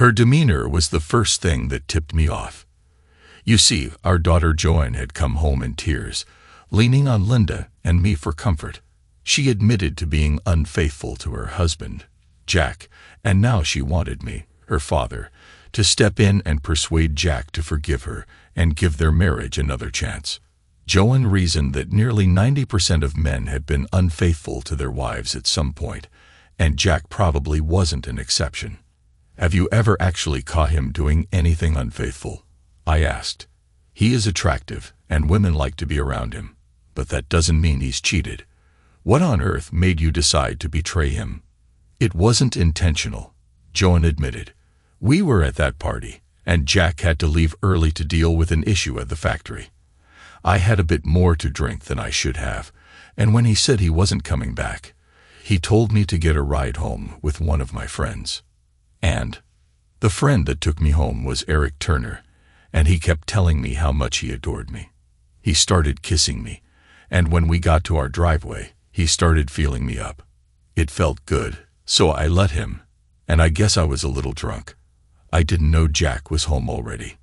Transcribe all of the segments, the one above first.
Her demeanor was the first thing that tipped me off. You see, our daughter Joan had come home in tears, leaning on Linda and me for comfort. She admitted to being unfaithful to her husband, Jack, and now she wanted me, her father, to step in and persuade Jack to forgive her and give their marriage another chance. Joan reasoned that nearly 90% of men had been unfaithful to their wives at some point, and Jack probably wasn't an exception. Have you ever actually caught him doing anything unfaithful? I asked. He is attractive, and women like to be around him, but that doesn't mean he's cheated. What on earth made you decide to betray him? It wasn't intentional, Joan admitted. We were at that party, and Jack had to leave early to deal with an issue at the factory. I had a bit more to drink than I should have, and when he said he wasn't coming back, he told me to get a ride home with one of my friends. And the friend that took me home was Eric Turner, and he kept telling me how much he adored me. He started kissing me, and when we got to our driveway, he started feeling me up. It felt good, so I let him, and I guess I was a little drunk. I didn't know Jack was home already.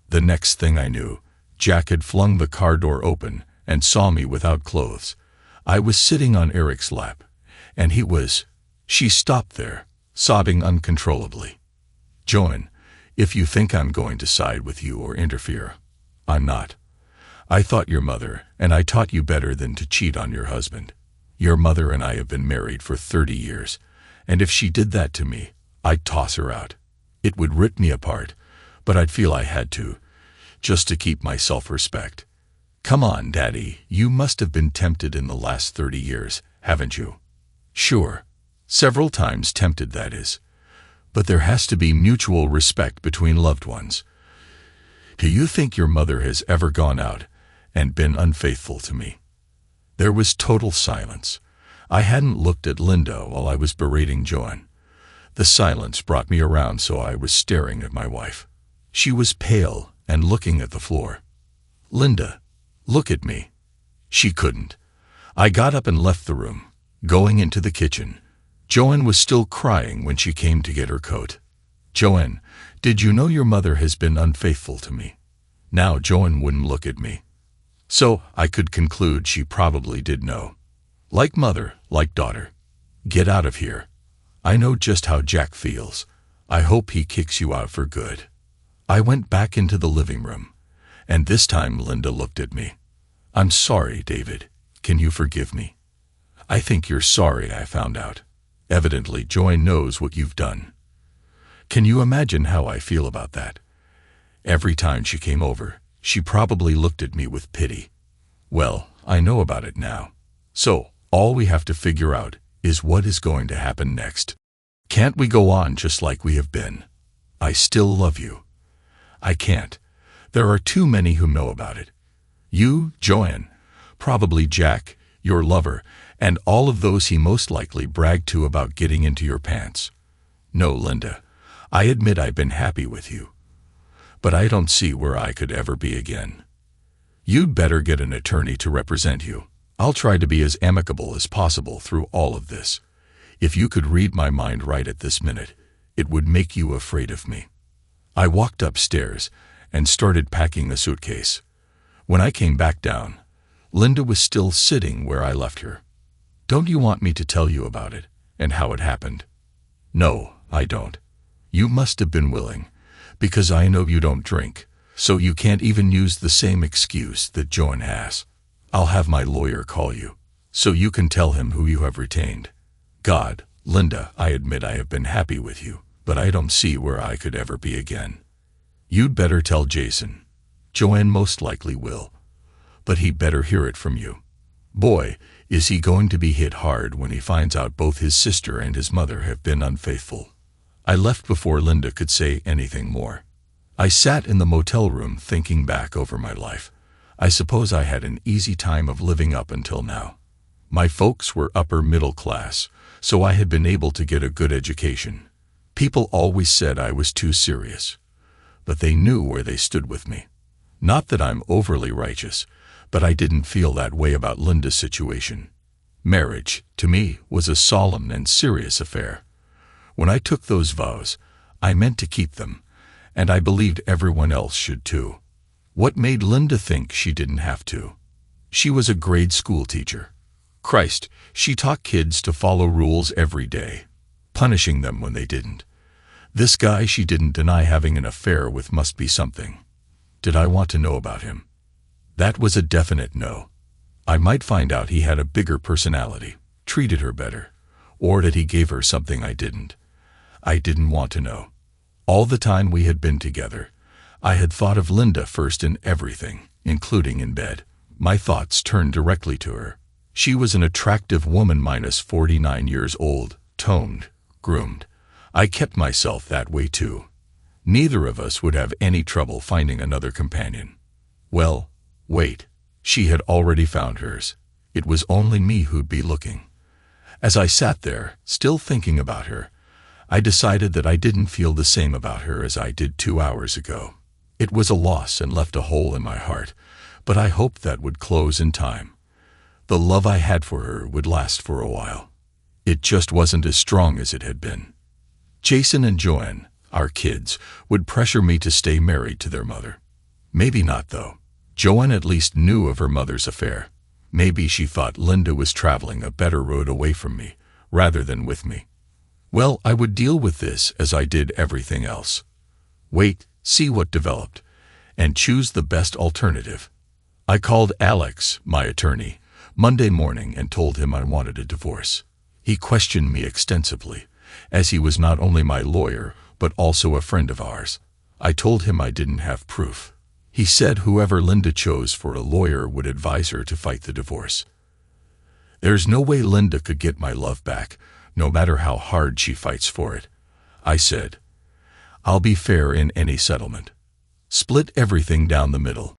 The next thing I knew, Jack had flung the car door open and saw me without clothes. I was sitting on Eric's lap, and he was. She stopped there, sobbing uncontrollably. Joan, if you think I'm going to side with you or interfere, I'm not. I thought your mother, and I taught you better than to cheat on your husband. Your mother and I have been married for 30 years, and if she did that to me, I'd toss her out. It would rip me apart, but I'd feel I had to, just to keep my self-respect. Come on, Daddy, you must have been tempted in the last 30 years, haven't you? Sure. Several times tempted, that is. But there has to be mutual respect between loved ones. Do you think your mother has ever gone out and been unfaithful to me? There was total silence. I hadn't looked at Linda while I was berating Joan. The silence brought me around, so I was staring at my wife. She was pale and looking at the floor. Linda, look at me. She couldn't. I got up and left the room, going into the kitchen. Joan was still crying when she came to get her coat. Joan, did you know your mother has been unfaithful to me? Now Joan wouldn't look at me. So I could conclude she probably did know. Like mother, like daughter. Get out of here. I know just how Jack feels. I hope he kicks you out for good. I went back into the living room, and this time Linda looked at me. I'm sorry, David. Can you forgive me? I think you're sorry, I found out. Evidently, Joan knows what you've done. Can you imagine how I feel about that? Every time she came over, she probably looked at me with pity. Well, I know about it now. So, all we have to figure out is what is going to happen next. Can't we go on just like we have been? I still love you. I can't. There are too many who know about it. You, Joan, probably Jack, your lover, and all of those he most likely bragged to about getting into your pants. No, Linda, I admit I've been happy with you. But I don't see where I could ever be again. You'd better get an attorney to represent you. I'll try to be as amicable as possible through all of this. If you could read my mind right at this minute, it would make you afraid of me. I walked upstairs and started packing a suitcase. When I came back down, Linda was still sitting where I left her. Don't you want me to tell you about it and how it happened? No, I don't. You must have been willing, because I know you don't drink, so you can't even use the same excuse that Joan has. I'll have my lawyer call you, so you can tell him who you have retained. God, Linda, I admit I have been happy with you, but I don't see where I could ever be again. You'd better tell Jason. Joan most likely will, but he'd better hear it from you. Boy, is he going to be hit hard when he finds out both his sister and his mother have been unfaithful. I left before Linda could say anything more. I sat in the motel room thinking back over my life. I suppose I had an easy time of living up until now. My folks were upper middle class, so I had been able to get a good education. People always said I was too serious, but they knew where they stood with me. Not that I'm overly righteous, but I didn't feel that way about Linda's situation. Marriage, to me, was a solemn and serious affair. When I took those vows, I meant to keep them, and I believed everyone else should too. What made Linda think she didn't have to? She was a grade school teacher. Christ, she taught kids to follow rules every day, punishing them when they didn't. This guy she didn't deny having an affair with must be something. Did I want to know about him? That was a definite no. I might find out he had a bigger personality, treated her better, or that he gave her something I didn't. I didn't want to know. All the time we had been together, I had thought of Linda first in everything, including in bed. My thoughts turned directly to her. She was an attractive woman minus 49 years old, toned, groomed. I kept myself that way too. Neither of us would have any trouble finding another companion. Well, wait. She had already found hers. It was only me who'd be looking. As I sat there, still thinking about her, I decided that I didn't feel the same about her as I did 2 hours ago. It was a loss and left a hole in my heart, but I hoped that would close in time. The love I had for her would last for a while. It just wasn't as strong as it had been. Jason and Joanne, our kids, would pressure me to stay married to their mother. Maybe not, though. Joanne at least knew of her mother's affair. Maybe she thought Linda was traveling a better road away from me, rather than with me. Well, I would deal with this as I did everything else. Wait, see what developed, and choose the best alternative. I called Alex, my attorney, Monday morning and told him I wanted a divorce. He questioned me extensively, as he was not only my lawyer, but also a friend of ours. I told him I didn't have proof. He said whoever Linda chose for a lawyer would advise her to fight the divorce. There's no way Linda could get my love back, no matter how hard she fights for it. I said, I'll be fair in any settlement. Split everything down the middle.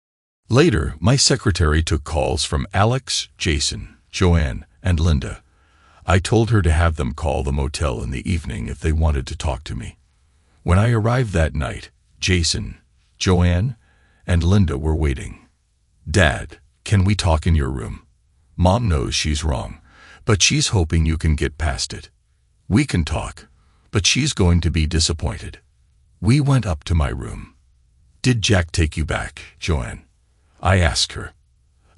Later, my secretary took calls from Alex, Jason, Joanne, and Linda. I told her to have them call the motel in the evening if they wanted to talk to me. When I arrived that night, Jason, Joanne, and Linda were waiting. Dad, can we talk in your room? Mom knows she's wrong, but she's hoping you can get past it. We can talk, but she's going to be disappointed. We went up to my room. Did Jack take you back, Joanne? I asked her.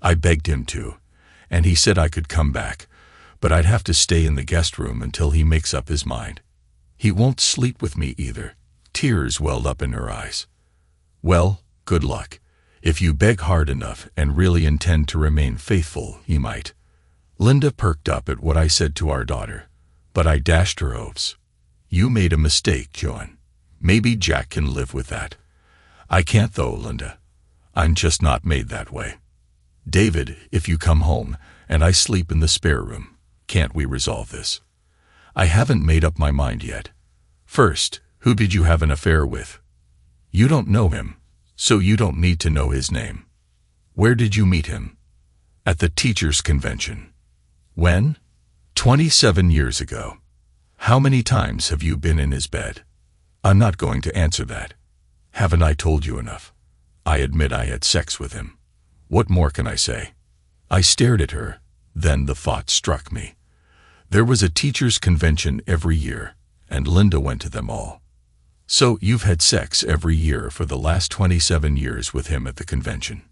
I begged him to, and he said I could come back, but I'd have to stay in the guest room until he makes up his mind. He won't sleep with me either. Tears welled up in her eyes. Well, good luck. If you beg hard enough and really intend to remain faithful, he might. Linda perked up at what I said to our daughter, but I dashed her hopes. You made a mistake, Joanne. Maybe Jack can live with that. I can't though, Linda. I'm just not made that way. David, if you come home and I sleep in the spare room, can't we resolve this? I haven't made up my mind yet. First, who did you have an affair with? You don't know him, so you don't need to know his name. Where did you meet him? At the teachers' convention. When? 27 years ago. How many times have you been in his bed? I'm not going to answer that. Haven't I told you enough? I admit I had sex with him. What more can I say? I stared at her. Then the thought struck me. There was a teachers' convention every year, and Linda went to them all. So you've had sex every year for the last 27 years with him at the convention.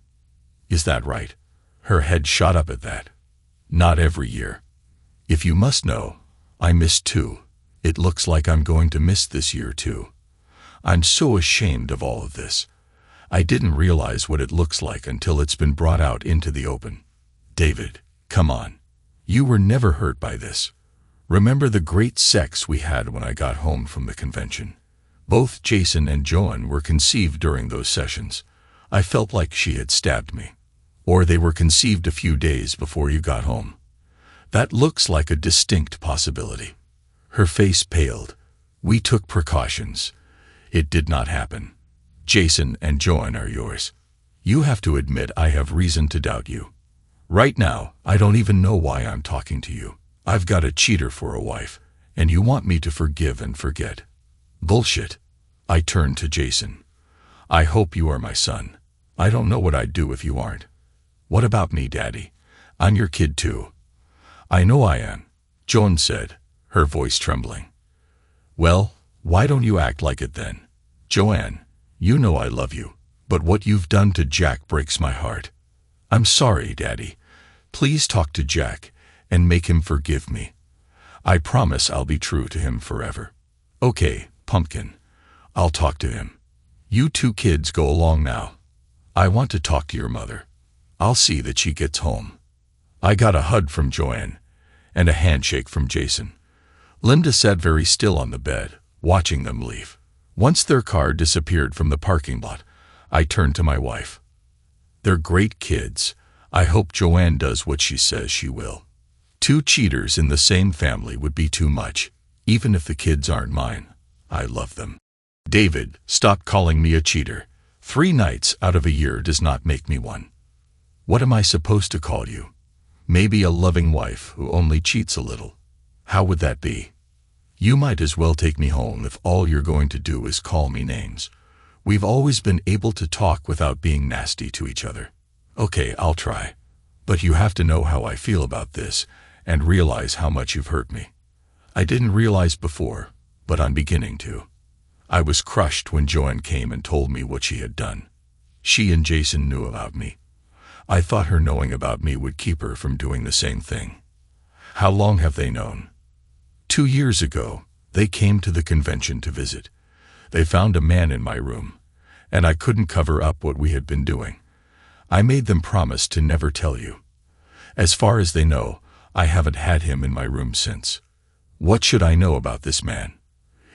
Is that right? Her head shot up at that. Not every year. If you must know, I missed 2. It looks like I'm going to miss this year too. I'm so ashamed of all of this. I didn't realize what it looks like until it's been brought out into the open. David, come on. You were never hurt by this. Remember the great sex we had when I got home from the convention. Both Jason and Joanne were conceived during those sessions. I felt like she had stabbed me. Or they were conceived a few days before you got home. That looks like a distinct possibility. Her face paled. We took precautions. It did not happen. Jason and Joanne are yours. You have to admit I have reason to doubt you. Right now, I don't even know why I'm talking to you. I've got a cheater for a wife, and you want me to forgive and forget. Bullshit. I turned to Jason. I hope you are my son. I don't know what I'd do if you aren't. What about me, Daddy? I'm your kid too. I know I am, Joan said, her voice trembling. Well, Why don't you act like it then? Joanne, you know I love you, but what you've done to Jack breaks my heart. I'm sorry, Daddy. Please talk to Jack and make him forgive me. I promise I'll be true to him forever. Okay, Pumpkin. I'll talk to him. You two kids go along now. I want to talk to your mother. I'll see that she gets home. I got a hug from Joanne and a handshake from Jason. Linda sat very still on the bed, watching them leave. Once their car disappeared from the parking lot, I turned to my wife. They're great kids. I hope Joanne does what she says she will. Two cheaters in the same family would be too much, even if the kids aren't mine. I love them. David, stop calling me a cheater. 3 nights out of a year does not make me one. What am I supposed to call you? Maybe a loving wife who only cheats a little. How would that be? You might as well take me home if all you're going to do is call me names. We've always been able to talk without being nasty to each other. Okay, I'll try. But you have to know how I feel about this and realize how much you've hurt me. I didn't realize before, but I'm beginning to. I was crushed when Joanne came and told me what she had done. She and Jason knew about me. I thought her knowing about me would keep her from doing the same thing. How long have they known? 2 years ago, they came to the convention to visit. They found a man in my room, and I couldn't cover up what we had been doing. I made them promise to never tell you. As far as they know, I haven't had him in my room since. What should I know about this man?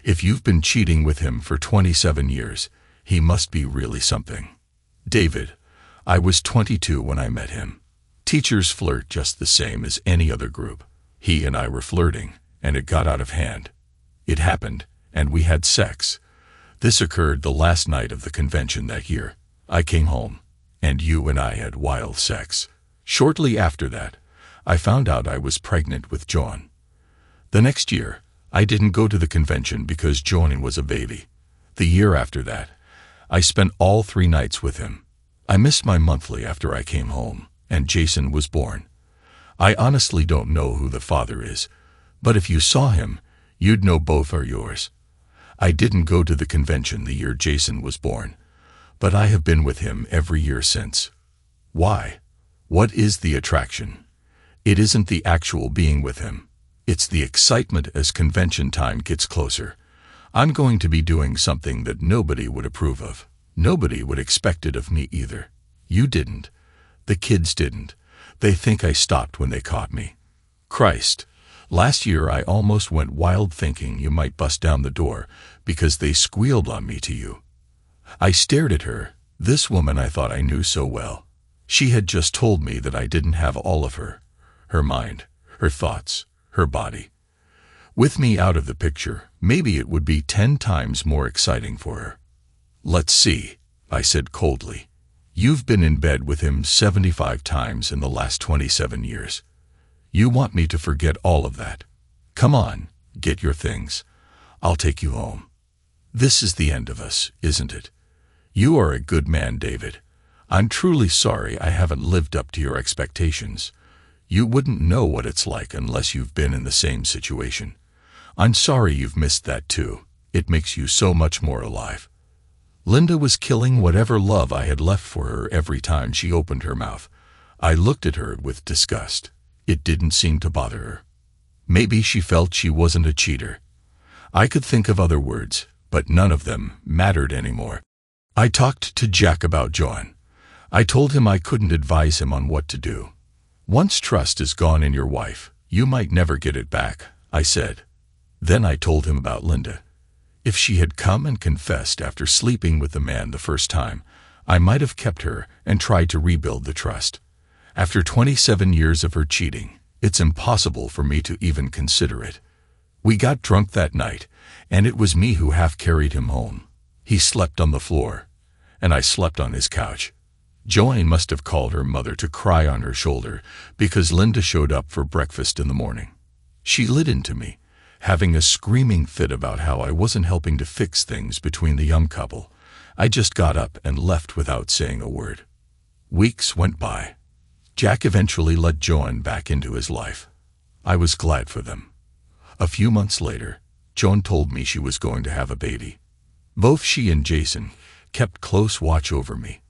If you've been cheating with him for 27 years, he must be really something. David, I was 22 when I met him. Teachers flirt just the same as any other group. He and I were flirting, and it got out of hand. It happened, and we had sex. This occurred the last night of the convention that year. I came home, and you and I had wild sex. Shortly after that, I found out I was pregnant with John. The next year, I didn't go to the convention because Joan was a baby. The year after that, I spent all 3 nights with him. I missed my monthly after I came home, and Jason was born. I honestly don't know who the father is, but if you saw him, you'd know both are yours. I didn't go to the convention the year Jason was born, but I have been with him every year since. Why? What is the attraction? It isn't the actual being with him. It's the excitement as convention time gets closer. I'm going to be doing something that nobody would approve of. Nobody would expect it of me either. You didn't. The kids didn't. They think I stopped when they caught me. Christ. Last year I almost went wild thinking you might bust down the door because they squealed on me to you. I stared at her, this woman I thought I knew so well. She had just told me that I didn't have all of her. Her mind, her thoughts, her body. With me out of the picture, maybe it would be 10 times more exciting for her. Let's see, I said coldly. You've been in bed with him 75 times in the last 27 years. You want me to forget all of that? Come on, get your things. I'll take you home. This is the end of us, isn't it? You are a good man, David. I'm truly sorry I haven't lived up to your expectations. You wouldn't know what it's like unless you've been in the same situation. I'm sorry you've missed that too. It makes you so much more alive. Linda was killing whatever love I had left for her every time she opened her mouth. I looked at her with disgust. It didn't seem to bother her. Maybe she felt she wasn't a cheater. I could think of other words, but none of them mattered anymore. I talked to Jack about John. I told him I couldn't advise him on what to do. Once trust is gone in your wife, you might never get it back, I said. Then I told him about Linda. If she had come and confessed after sleeping with the man the first time, I might have kept her and tried to rebuild the trust. After 27 years of her cheating, it's impossible for me to even consider it. We got drunk that night, and it was me who half carried him home. He slept on the floor, and I slept on his couch. Joanne must have called her mother to cry on her shoulder because Linda showed up for breakfast in the morning. She lit into me, having a screaming fit about how I wasn't helping to fix things between the young couple. I just got up and left without saying a word. Weeks went by. Jack eventually let Joanne back into his life. I was glad for them. A few months later, Joan told me she was going to have a baby. Both she and Jason kept close watch over me.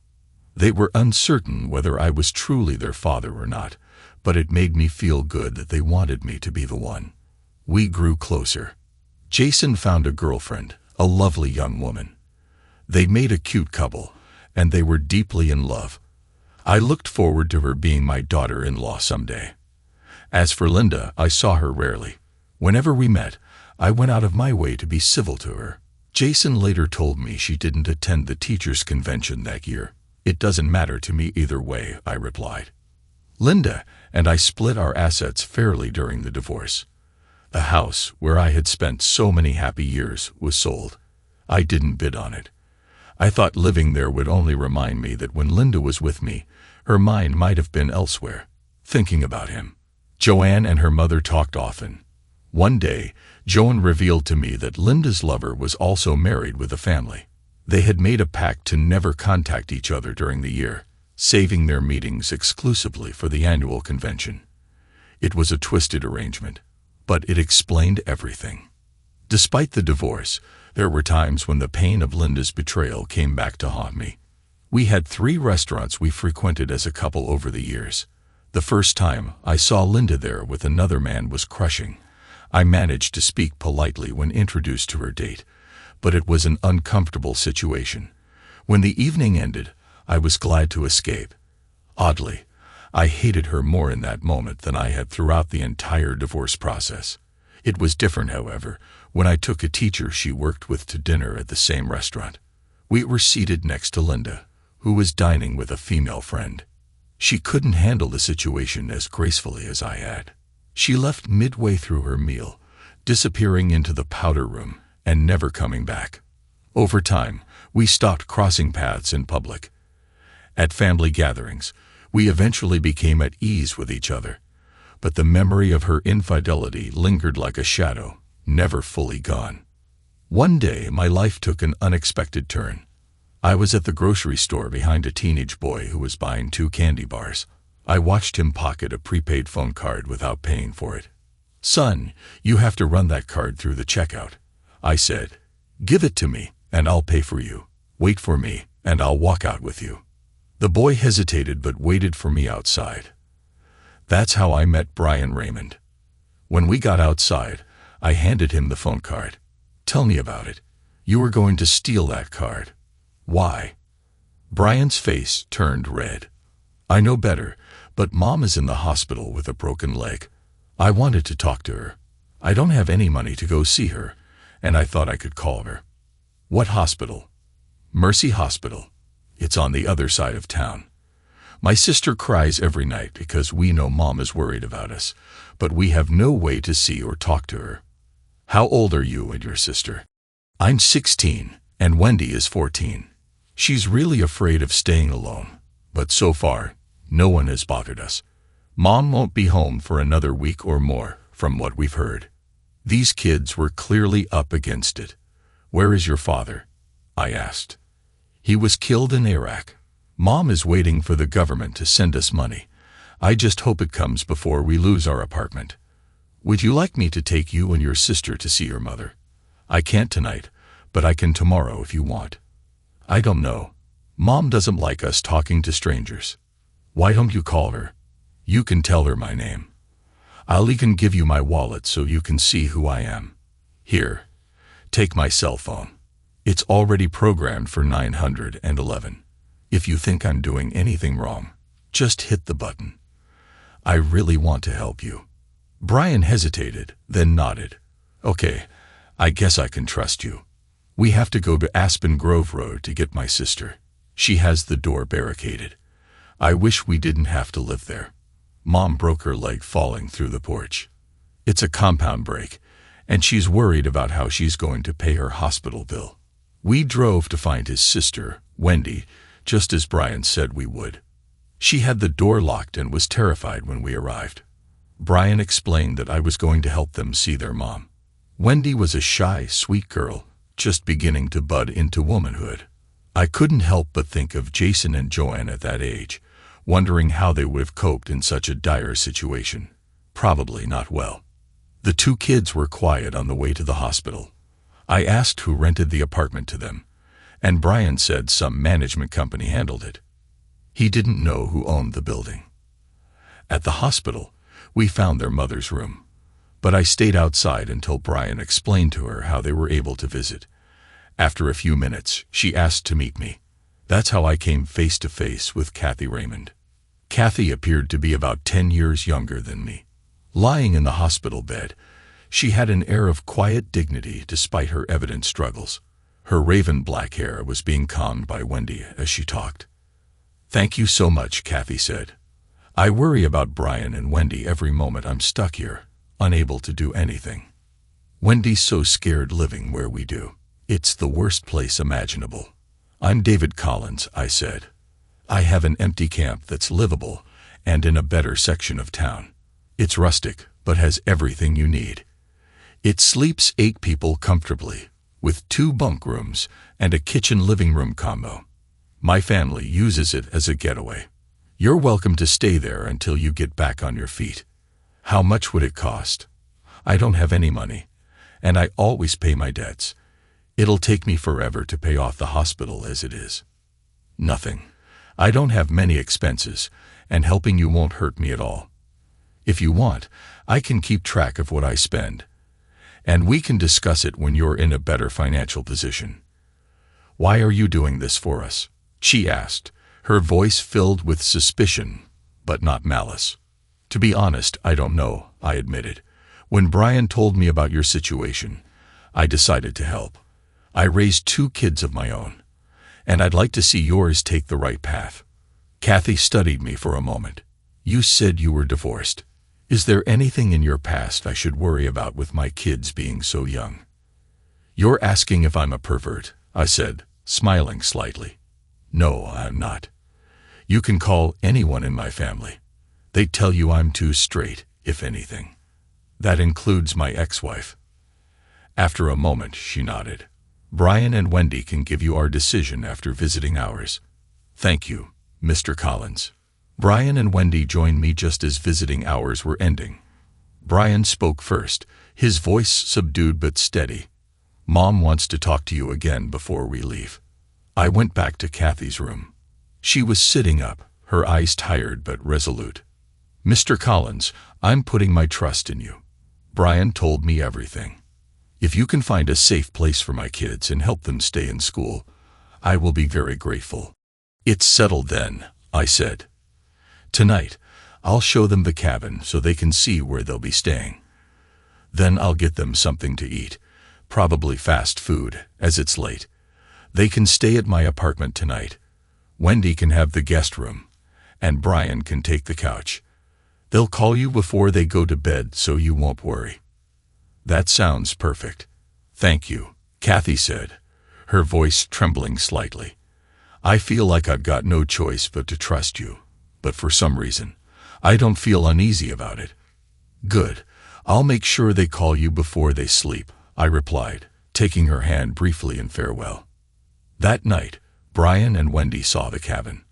They were uncertain whether I was truly their father or not, but it made me feel good that they wanted me to be the one. We grew closer. Jason found a girlfriend, a lovely young woman. They made a cute couple, and they were deeply in love. I looked forward to her being my daughter-in-law someday. As for Linda, I saw her rarely. Whenever we met, I went out of my way to be civil to her. Jason later told me she didn't attend the teachers' convention that year. It doesn't matter to me either way, I replied. Linda and I split our assets fairly during the divorce. The house, where I had spent so many happy years, was sold. I didn't bid on it. I thought living there would only remind me that when Linda was with me, her mind might have been elsewhere, thinking about him. Joanne and her mother talked often. One day, Joan revealed to me that Linda's lover was also married with a family. They had made a pact to never contact each other during the year, saving their meetings exclusively for the annual convention. It was a twisted arrangement, but it explained everything. Despite the divorce, there were times when the pain of Linda's betrayal came back to haunt me. We had 3 restaurants we frequented as a couple over the years. The first time I saw Linda there with another man was crushing. I managed to speak politely when introduced to her date, but it was an uncomfortable situation. When the evening ended, I was glad to escape. Oddly, I hated her more in that moment than I had throughout the entire divorce process. It was different, however, when I took a teacher she worked with to dinner at the same restaurant. We were seated next to Linda, who was dining with a female friend. She couldn't handle the situation as gracefully as I had. She left midway through her meal, disappearing into the powder room and never coming back. Over time, we stopped crossing paths in public. At family gatherings, we eventually became at ease with each other, but the memory of her infidelity lingered like a shadow, never fully gone. One day, my life took an unexpected turn. I was at the grocery store behind a teenage boy who was buying 2 candy bars. I watched him pocket a prepaid phone card without paying for it. "Son, you have to run that card through the checkout," I said. "Give it to me, and I'll pay for you. Wait for me, and I'll walk out with you." The boy hesitated but waited for me outside. That's how I met Brian Raymond. When we got outside, I handed him the phone card. "Tell me about it. You were going to steal that card. Why?" Brian's face turned red. "I know better, but Mom is in the hospital with a broken leg. I wanted to talk to her. I don't have any money to go see her, and I thought I could call her." "What hospital?" "Mercy Hospital. It's on the other side of town. My sister cries every night because we know Mom is worried about us, but we have no way to see or talk to her." "How old are you and your sister?" "I'm 16, and Wendy is 14. She's really afraid of staying alone, but so far, no one has bothered us. Mom won't be home for another week or more, from what we've heard." These kids were clearly up against it. "Where is your father?" I asked. "He was killed in Iraq. Mom is waiting for the government to send us money. I just hope it comes before we lose our apartment. Would you like me to take you and your sister to see your mother? I can't tonight, but I can tomorrow if you want." "I don't know. Mom doesn't like us talking to strangers." "Why don't you call her? You can tell her my name. I'll even give you my wallet so you can see who I am. Here, take my cell phone. It's already programmed for 911. If you think I'm doing anything wrong, just hit the button. I really want to help you." Brian hesitated, then nodded. "Okay, I guess I can trust you. We have to go to Aspen Grove Road to get my sister. She has the door barricaded. I wish we didn't have to live there. Mom broke her leg falling through the porch. It's a compound break, and she's worried about how she's going to pay her hospital bill." We drove to find his sister, Wendy, just as Brian said we would. She had the door locked and was terrified when we arrived. Brian explained that I was going to help them see their mom. Wendy was a shy, sweet girl, just beginning to bud into womanhood. I couldn't help but think of Jason and Joanne at that age, wondering how they would have coped in such a dire situation. Probably not well. The two kids were quiet on the way to the hospital. I asked who rented the apartment to them, and Brian said some management company handled it. He didn't know who owned the building. At the hospital, we found their mother's room, but I stayed outside until Brian explained to her how they were able to visit. After a few minutes, she asked to meet me. That's how I came face to face with Kathy Raymond. Kathy appeared to be about 10 years younger than me. Lying in the hospital bed, she had an air of quiet dignity despite her evident struggles. Her raven black hair was being combed by Wendy as she talked. "Thank you so much," Kathy said. "I worry about Brian and Wendy every moment I'm stuck here, unable to do anything. Wendy's so scared living where we do. It's the worst place imaginable." "I'm David Collins," I said. "I have an empty camp that's livable and in a better section of town. It's rustic, but has everything you need. It sleeps 8 people comfortably, with 2 bunk rooms and a kitchen-living room combo. My family uses it as a getaway. You're welcome to stay there until you get back on your feet." "How much would it cost?" "I don't have any money, and I always pay my debts. It'll take me forever to pay off the hospital as it is." "Nothing. I don't have many expenses, and helping you won't hurt me at all. If you want, I can keep track of what I spend, and we can discuss it when you're in a better financial position." "Why are you doing this for us?" she asked, her voice filled with suspicion, but not malice. "To be honest, I don't know," I admitted. "When Brian told me about your situation, I decided to help. I raised 2 kids of my own, and I'd like to see yours take the right path." Kathy studied me for a moment. "You said you were divorced. Is there anything in your past I should worry about with my kids being so young?" "You're asking if I'm a pervert," I said, smiling slightly. "No, I'm not. You can call anyone in my family. They'd tell you I'm too straight, if anything. That includes my ex-wife." After a moment, she nodded. "Brian and Wendy can give you our decision after visiting ours." "Thank you, Mr. Collins." Brian and Wendy joined me just as visiting hours were ending. Brian spoke first, his voice subdued but steady. "Mom wants to talk to you again before we leave." I went back to Kathy's room. She was sitting up, her eyes tired but resolute. "Mr. Collins, I'm putting my trust in you. Brian told me everything. If you can find a safe place for my kids and help them stay in school, I will be very grateful." "It's settled then," I said. "Tonight, I'll show them the cabin so they can see where they'll be staying. Then I'll get them something to eat, probably fast food, as it's late. They can stay at my apartment tonight. Wendy can have the guest room, and Brian can take the couch. They'll call you before they go to bed so you won't worry." "That sounds perfect. Thank you," Kathy said, her voice trembling slightly. "I feel like I've got no choice but to trust you, but for some reason, I don't feel uneasy about it." "Good. I'll make sure they call you before they sleep," I replied, taking her hand briefly in farewell. That night, Brian and Wendy saw the cabin.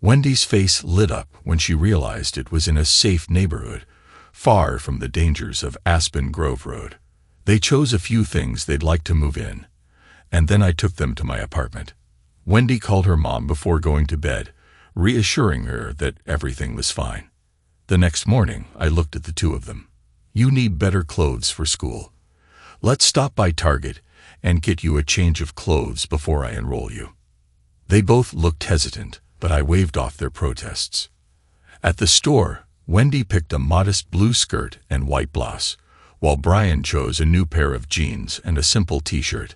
Wendy's face lit up when she realized it was in a safe neighborhood, far from the dangers of Aspen Grove Road. They chose a few things they'd like to move in, and then I took them to my apartment. Wendy called her mom before going to bed, reassuring her that everything was fine. The next morning, I looked at the 2 of them. "You need better clothes for school. Let's stop by Target and get you a change of clothes before I enroll you." They both looked hesitant, but I waved off their protests. At the store, Wendy picked a modest blue skirt and white blouse, while Brian chose a new pair of jeans and a simple t-shirt.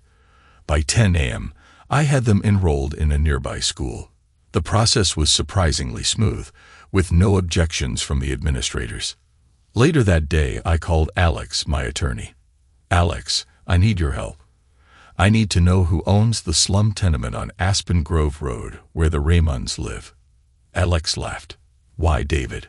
By 10 a.m., I had them enrolled in a nearby school. The process was surprisingly smooth, with no objections from the administrators. Later that day, I called Alex, my attorney. "Alex, I need your help. I need to know who owns the slum tenement on Aspen Grove Road where the Raymonds live." Alex laughed. "Why, David?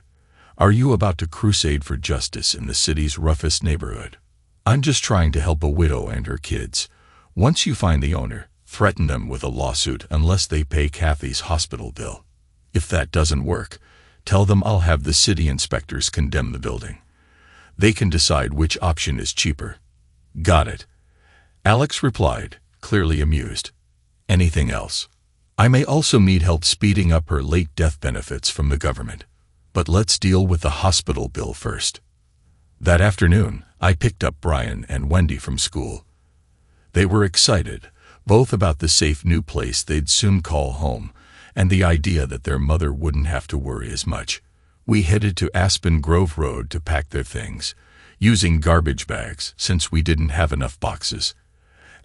Are you about to crusade for justice in the city's roughest neighborhood?" "I'm just trying to help a widow and her kids. Once you find the owner, threaten them with a lawsuit unless they pay Kathy's hospital bill. If that doesn't work, tell them I'll have the city inspectors condemn the building. They can decide which option is cheaper. Got it. Alex replied, clearly amused. Anything else? I may also need help speeding up her late death benefits from the government. But let's deal with the hospital bill first. That afternoon, I picked up Brian and Wendy from school. They were excited, both about the safe new place they'd soon call home, and the idea that their mother wouldn't have to worry as much. We headed to Aspen Grove Road to pack their things, using garbage bags since we didn't have enough boxes.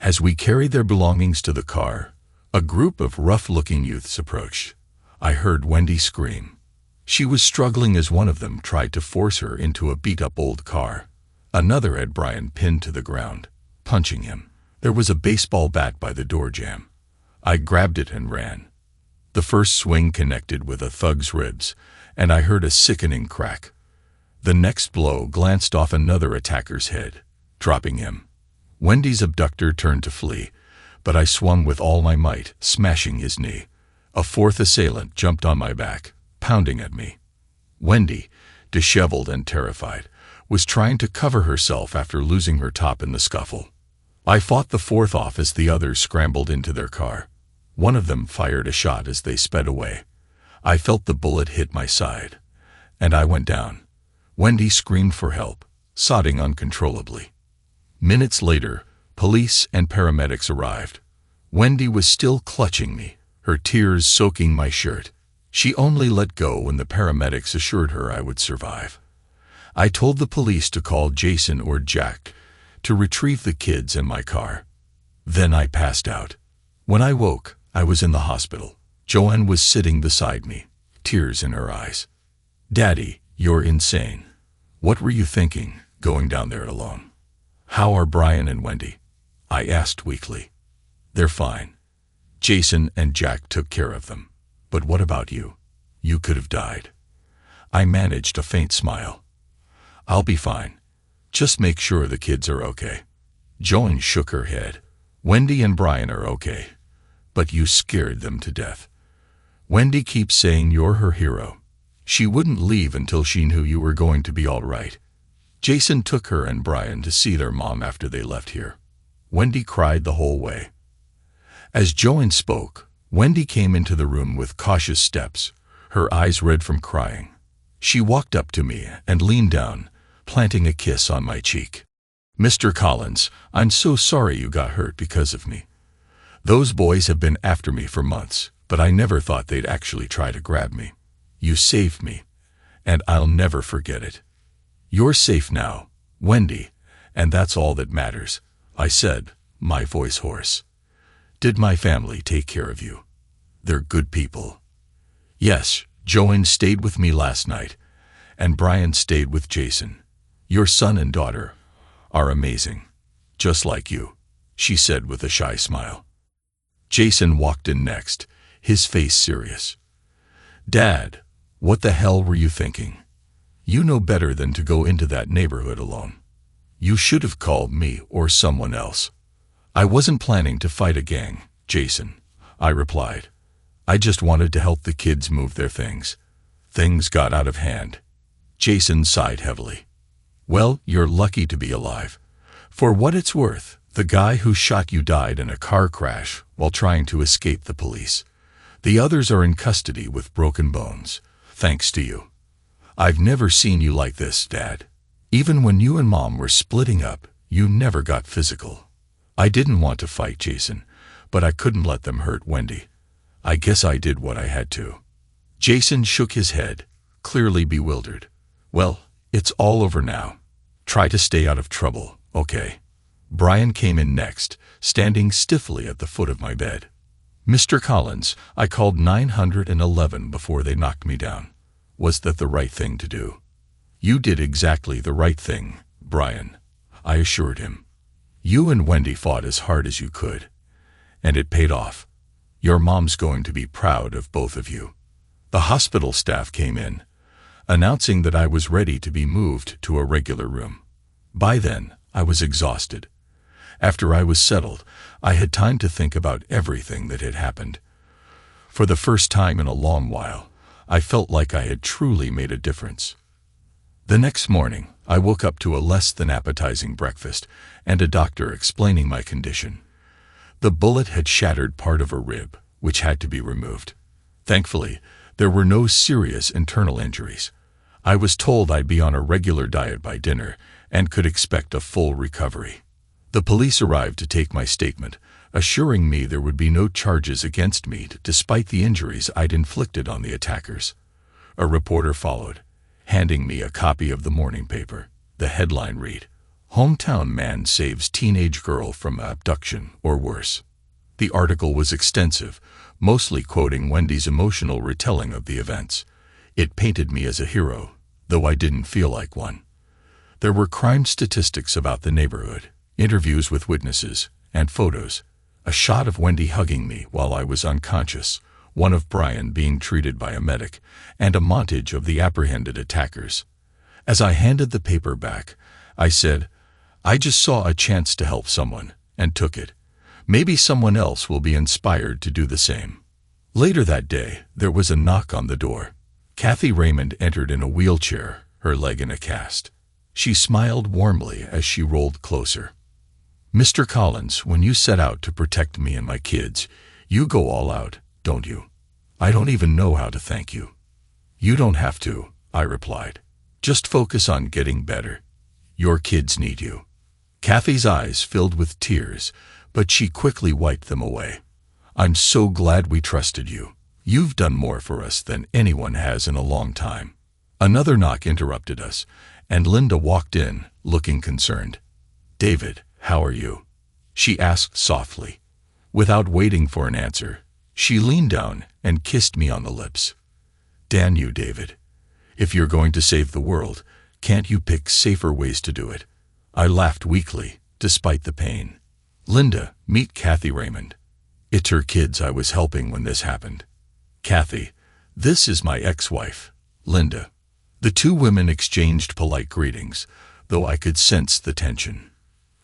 As we carried their belongings to the car, a group of rough-looking youths approached. I heard Wendy scream. She was struggling as one of them tried to force her into a beat-up old car. Another had Brian pinned to the ground, punching him. There was a baseball bat by the door jamb. I grabbed it and ran. The first swing connected with a thug's ribs, and I heard a sickening crack. The next blow glanced off another attacker's head, dropping him. Wendy's abductor turned to flee, but I swung with all my might, smashing his knee. A fourth assailant jumped on my back, pounding at me. Wendy, disheveled and terrified, was trying to cover herself after losing her top in the scuffle. I fought the fourth off as the others scrambled into their car. One of them fired a shot as they sped away. I felt the bullet hit my side, and I went down. Wendy screamed for help, sobbing uncontrollably. Minutes later, police and paramedics arrived. Wendy was still clutching me, her tears soaking my shirt. She only let go when the paramedics assured her I would survive. I told the police to call Jason or Jack to retrieve the kids and my car. Then I passed out. When I woke, I was in the hospital. Joanne was sitting beside me, tears in her eyes. "Daddy, you're insane. What were you thinking, going down there alone?" "How are Brian and Wendy?" I asked weakly. "They're fine. Jason and Jack took care of them. But what about you? You could have died." I managed a faint smile. "I'll be fine. Just make sure the kids are okay." Joanne shook her head. "Wendy and Brian are okay, but you scared them to death. Wendy keeps saying you're her hero. She wouldn't leave until she knew you were going to be all right. Jason took her and Brian to see their mom after they left here. Wendy cried the whole way." As Joanne spoke, Wendy came into the room with cautious steps, her eyes red from crying. She walked up to me and leaned down, planting a kiss on my cheek. "Mr. Collins, I'm so sorry you got hurt because of me. Those boys have been after me for months, but I never thought they'd actually try to grab me. You saved me, and I'll never forget it. You're safe now, Wendy, and that's all that matters," I said, my voice hoarse. "Did my family take care of you? They're good people." "Yes, Joanne stayed with me last night, and Brian stayed with Jason. Your son and daughter are amazing, just like you," she said with a shy smile. Jason walked in next, his face serious. "Dad, what the hell were you thinking? You know better than to go into that neighborhood alone. You should have called me or someone else." "I wasn't planning to fight a gang, Jason," I replied. "I just wanted to help the kids move their things. Things got out of hand." Jason sighed heavily. "Well, you're lucky to be alive. For what it's worth, the guy who shot you died in a car crash while trying to escape the police. The others are in custody with broken bones, thanks to you. I've never seen you like this, Dad. Even when you and Mom were splitting up, you never got physical. I didn't want to fight Jason, but I couldn't let them hurt Wendy. I guess I did what I had to." Jason shook his head, clearly bewildered. "Well, it's all over now. Try to stay out of trouble, okay?" Brian came in next, standing stiffly at the foot of my bed. "Mr. Collins, I called 911 before they knocked me down. Was that the right thing to do?" "You did exactly the right thing, Brian," I assured him. "You and Wendy fought as hard as you could, and it paid off. Your mom's going to be proud of both of you." The hospital staff came in, announcing that I was ready to be moved to a regular room. By then, I was exhausted. After I was settled, I had time to think about everything that had happened. For the first time in a long while, I felt like I had truly made a difference. The next morning, I woke up to a less than appetizing breakfast and a doctor explaining my condition. The bullet had shattered part of a rib, which had to be removed. Thankfully, there were no serious internal injuries. I was told I'd be on a regular diet by dinner and could expect a full recovery. The police arrived to take my statement, assuring me there would be no charges against me despite the injuries I'd inflicted on the attackers. A reporter followed, handing me a copy of the morning paper. The headline read, "Hometown Man Saves Teenage Girl from Abduction or Worse." The article was extensive, mostly quoting Wendy's emotional retelling of the events. It painted me as a hero, though I didn't feel like one. There were crime statistics about the neighborhood, interviews with witnesses, and photos. A shot of Wendy hugging me while I was unconscious, one of Brian being treated by a medic, and a montage of the apprehended attackers. As I handed the paper back, I said, "I just saw a chance to help someone, and took it. Maybe someone else will be inspired to do the same." Later that day, there was a knock on the door. Kathy Raymond entered in a wheelchair, her leg in a cast. She smiled warmly as she rolled closer. "Mr. Collins, when you set out to protect me and my kids, you go all out, don't you? I don't even know how to thank you." "You don't have to," I replied. "Just focus on getting better. Your kids need you." Kathy's eyes filled with tears, but she quickly wiped them away. "I'm so glad we trusted you. You've done more for us than anyone has in a long time." Another knock interrupted us, and Linda walked in, looking concerned. "David, how are you?" she asked softly. Without waiting for an answer, she leaned down and kissed me on the lips. "Damn you, David. If you're going to save the world, can't you pick safer ways to do it?" I laughed weakly, despite the pain. "Linda, meet Kathy Raymond. It's her kids I was helping when this happened. Kathy, this is my ex-wife, Linda." The two women exchanged polite greetings, though I could sense the tension.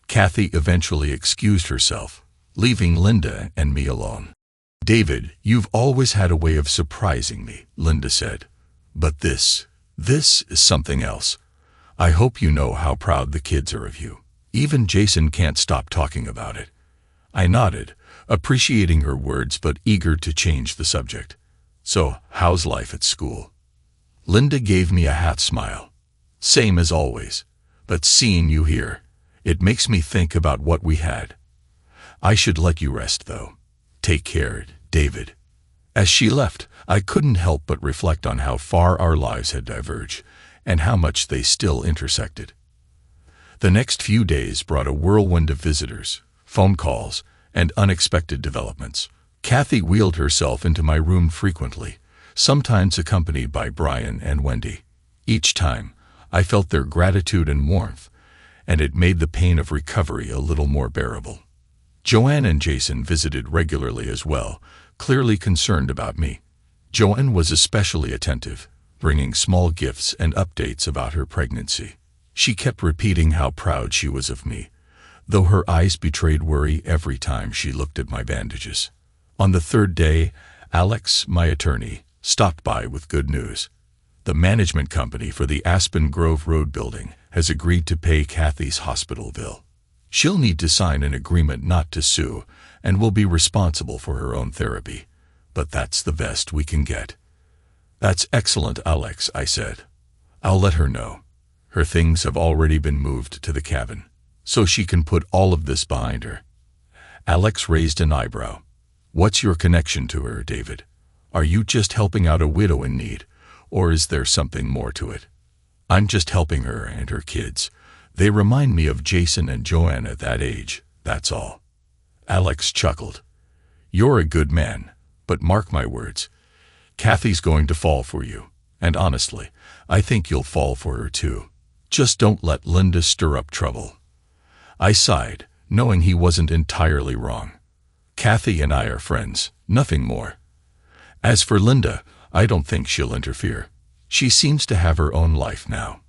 Kathy eventually excused herself, leaving Linda and me alone. "David, you've always had a way of surprising me," Linda said. "But this is something else. I hope you know how proud the kids are of you. Even Jason can't stop talking about it." I nodded, appreciating her words but eager to change the subject. "So, how's life at school?" Linda gave me a half smile. "Same as always, but seeing you here, it makes me think about what we had. I should let you rest, though. Take care, David." As she left, I couldn't help but reflect on how far our lives had diverged, and how much they still intersected. The next few days brought a whirlwind of visitors, phone calls, and unexpected developments. Kathy wheeled herself into my room frequently, sometimes accompanied by Brian and Wendy. Each time, I felt their gratitude and warmth, and it made the pain of recovery a little more bearable. Joanne and Jason visited regularly as well, clearly concerned about me. Joanne was especially attentive, bringing small gifts and updates about her pregnancy. She kept repeating how proud she was of me, though her eyes betrayed worry every time she looked at my bandages. On the third day, Alex, my attorney, stopped by with good news. The management company for the Aspen Grove Road building has agreed to pay Kathy's hospital bill. She'll need to sign an agreement not to sue and will be responsible for her own therapy, but that's the best we can get. "That's excellent, Alex," I said. "I'll let her know. Her things have already been moved to the cabin, so she can put all of this behind her." Alex raised an eyebrow. "What's your connection to her, David? Are you just helping out a widow in need, or is there something more to it?" "I'm just helping her and her kids. They remind me of Jason and Joanne at that age, that's all." Alex chuckled. "You're a good man, but mark my words, Kathy's going to fall for you, and honestly, I think you'll fall for her too. Just don't let Linda stir up trouble." I sighed, knowing he wasn't entirely wrong. Kathy and I are friends, nothing more. As for Linda, I don't think she'll interfere. She seems to have her own life now.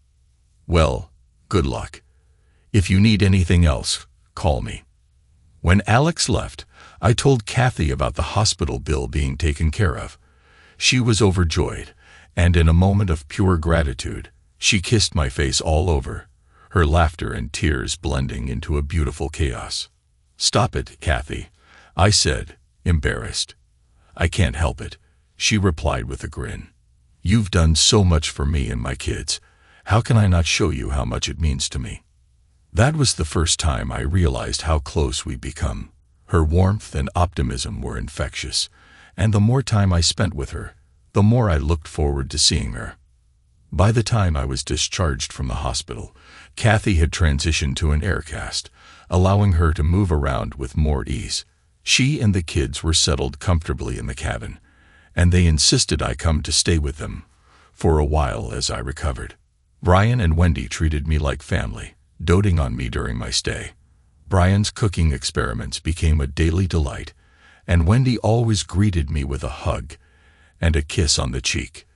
"Well, good luck. If you need anything else, call me." When Alex left, I told Kathy about the hospital bill being taken care of. She was overjoyed, and in a moment of pure gratitude, she kissed my face all over her laughter and tears blending into a beautiful chaos. "Stop it, Kathy," I said, embarrassed. "I can't help it," she replied with a grin. "You've done so much for me and my kids. How can I not show you how much it means to me?" That was the first time I realized how close we'd become. Her warmth and optimism were infectious, and the more time I spent with her, the more I looked forward to seeing her. By the time I was discharged from the hospital, Kathy had transitioned to an air cast, allowing her to move around with more ease. She and the kids were settled comfortably in the cabin, and they insisted I come to stay with them for a while as I recovered. Brian and Wendy treated me like family, doting on me during my stay. Brian's cooking experiments became a daily delight, and Wendy always greeted me with a hug and a kiss on the cheek.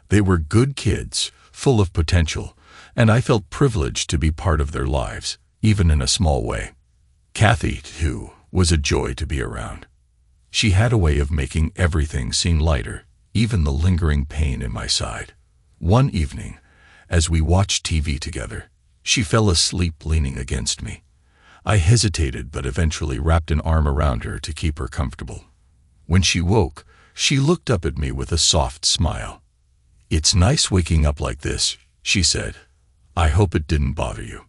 They were good kids, full of potential, and I felt privileged to be part of their lives, even in a small way. Kathy, too, was a joy to be around. She had a way of making everything seem lighter, even the lingering pain in my side. One evening, as we watched TV together, she fell asleep leaning against me. I hesitated but eventually wrapped an arm around her to keep her comfortable. When she woke, she looked up at me with a soft smile. "It's nice waking up like this," she said. "I hope it didn't bother you."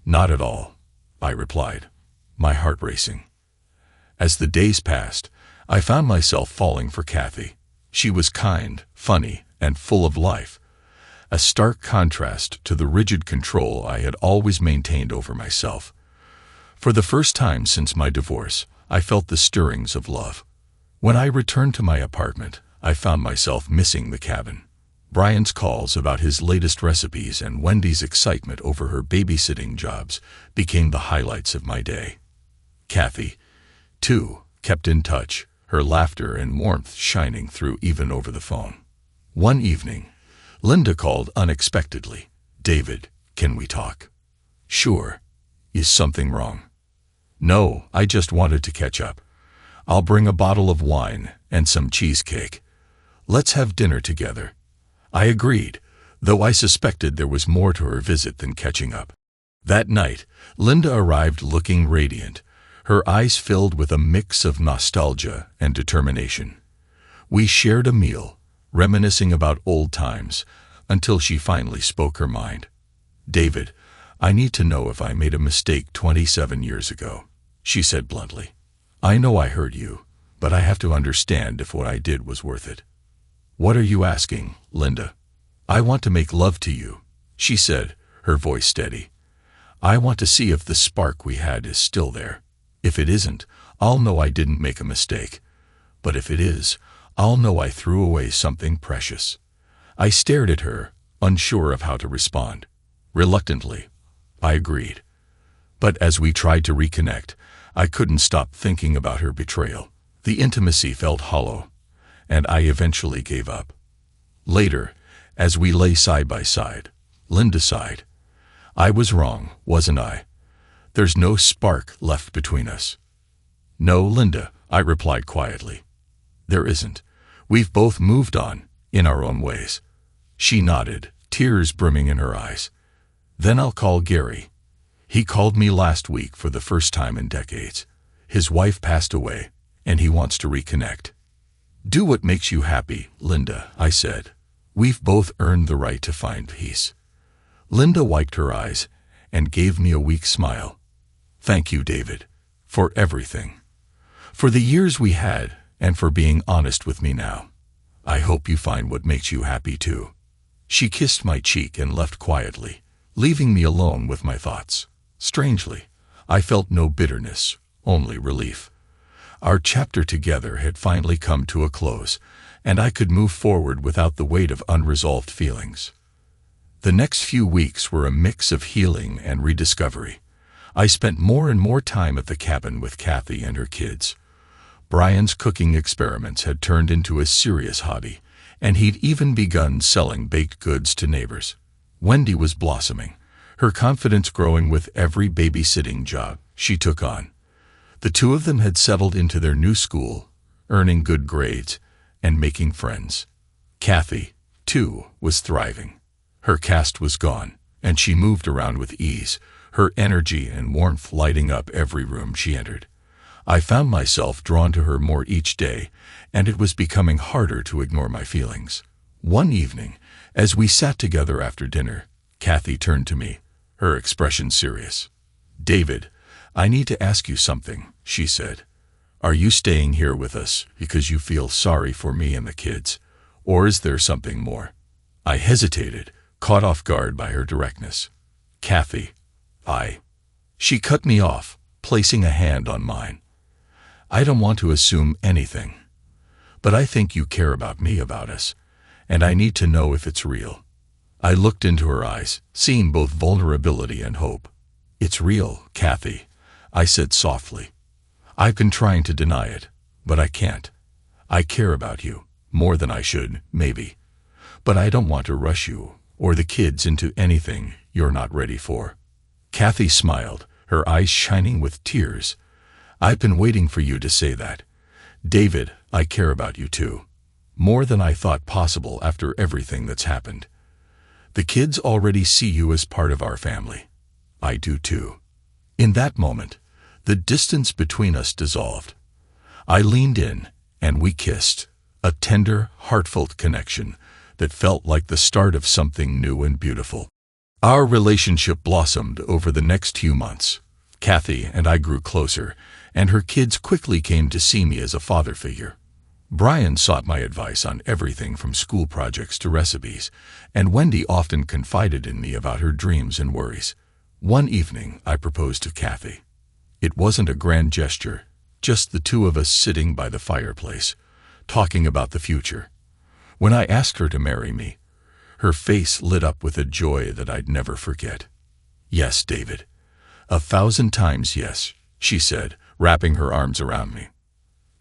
"Not at all," I replied, my heart racing. As the days passed, I found myself falling for Kathy. She was kind, funny, and full of life, a stark contrast to the rigid control I had always maintained over myself. For the first time since my divorce, I felt the stirrings of love. When I returned to my apartment, I found myself missing the cabin. Brian's calls about his latest recipes and Wendy's excitement over her babysitting jobs became the highlights of my day. Kathy, too, kept in touch, her laughter and warmth shining through even over the phone. One evening, Linda called unexpectedly. "David, can we talk?" "Sure. Is something wrong?" "No, I just wanted to catch up. I'll bring a bottle of wine and some cheesecake. Let's have dinner together." I agreed, though I suspected there was more to her visit than catching up. That night, Linda arrived looking radiant, her eyes filled with a mix of nostalgia and determination. We shared a meal, reminiscing about old times, until she finally spoke her mind. "David, I need to know if I made a mistake 27 years ago," she said bluntly. "I know I hurt you, but I have to understand if what I did was worth it." "What are you asking, Linda?" "I want to make love to you," she said, her voice steady. "I want to see if the spark we had is still there. If it isn't, I'll know I didn't make a mistake. But if it is, I'll know I threw away something precious." I stared at her, unsure of how to respond. Reluctantly, I agreed. But as we tried to reconnect, I couldn't stop thinking about her betrayal. The intimacy felt hollow, and I eventually gave up. Later, as we lay side by side, Linda sighed. "I was wrong, wasn't I? There's no spark left between us." "No, Linda," I replied quietly. "There isn't. We've both moved on, in our own ways." She nodded, tears brimming in her eyes. "Then I'll call Gary. He called me last week for the first time in decades. His wife passed away, and he wants to reconnect." "Do what makes you happy, Linda," I said. "We've both earned the right to find peace." Linda wiped her eyes and gave me a weak smile. "Thank you, David, for everything. For the years we had, and for being honest with me now. I hope you find what makes you happy too." She kissed my cheek and left quietly, leaving me alone with my thoughts. Strangely, I felt no bitterness, only relief. Our chapter together had finally come to a close, and I could move forward without the weight of unresolved feelings. The next few weeks were a mix of healing and rediscovery. I spent more and more time at the cabin with Kathy and her kids. Brian's cooking experiments had turned into a serious hobby, and he'd even begun selling baked goods to neighbors. Wendy was blossoming, her confidence growing with every babysitting job she took on. The two of them had settled into their new school, earning good grades and making friends. Kathy, too, was thriving. Her cast was gone, and she moved around with ease, her energy and warmth lighting up every room she entered. I found myself drawn to her more each day, and it was becoming harder to ignore my feelings. One evening, as we sat together after dinner, Kathy turned to me, her expression serious. "David, I need to ask you something," she said. "Are you staying here with us because you feel sorry for me and the kids, or is there something more?" I hesitated, caught off guard by her directness. "Kathy, She cut me off, placing a hand on mine. "I don't want to assume anything, but I think you care about me, about us, and I need to know if it's real." I looked into her eyes, seeing both vulnerability and hope. "It's real, Kathy," I said softly. "I've been trying to deny it, but I can't. I care about you, more than I should, maybe. But I don't want to rush you, or the kids, into anything you're not ready for." Kathy smiled, her eyes shining with tears. "I've been waiting for you to say that. David, I care about you too. More than I thought possible after everything that's happened. The kids already see you as part of our family. I do too." In that moment, the distance between us dissolved. I leaned in, and we kissed, a tender, heartfelt connection that felt like the start of something new and beautiful. Our relationship blossomed over the next few months. Kathy and I grew closer, and her kids quickly came to see me as a father figure. Brian sought my advice on everything from school projects to recipes, and Wendy often confided in me about her dreams and worries. One evening, I proposed to Kathy. It wasn't a grand gesture, just the two of us sitting by the fireplace, talking about the future. When I asked her to marry me, her face lit up with a joy that I'd never forget. "Yes, David. 1,000 times yes," she said, wrapping her arms around me.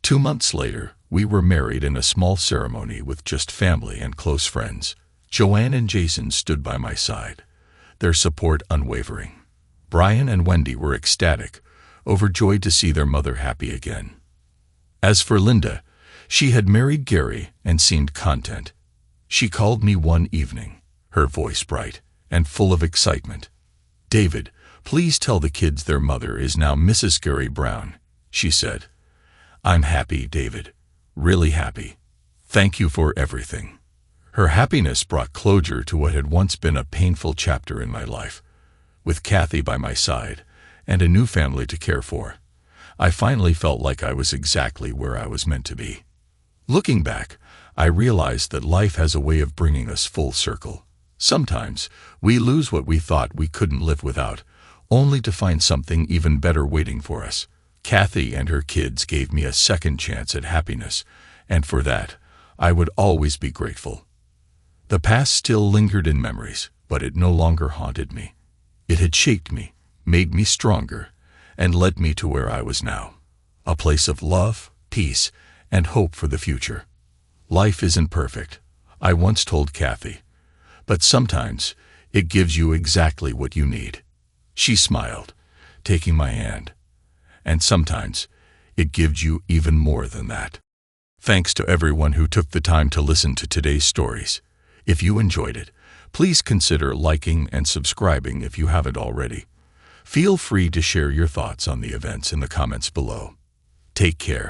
2 months later, we were married in a small ceremony with just family and close friends. Joanne and Jason stood by my side, their support unwavering. Brian and Wendy were ecstatic, overjoyed to see their mother happy again. As for Linda, she had married Gary and seemed content. She called me one evening, her voice bright and full of excitement. "David, please tell the kids their mother is now Mrs. Gary Brown," she said. "I'm happy, David, really happy. Thank you for everything." Her happiness brought closure to what had once been a painful chapter in my life. With Kathy by my side and a new family to care for, I finally felt like I was exactly where I was meant to be. Looking back, I realized that life has a way of bringing us full circle. Sometimes we lose what we thought we couldn't live without, only to find something even better waiting for us. Kathy and her kids gave me a second chance at happiness, and for that, I would always be grateful. The past still lingered in memories, but it no longer haunted me. It had shaped me, made me stronger, and led me to where I was now, a place of love, peace, and hope for the future. "Life isn't perfect," I once told Kathy, "but sometimes it gives you exactly what you need." She smiled, taking my hand. "And sometimes it gives you even more than that." Thanks to everyone who took the time to listen to today's stories. If you enjoyed it, please consider liking and subscribing if you haven't already. Feel free to share your thoughts on the events in the comments below. Take care.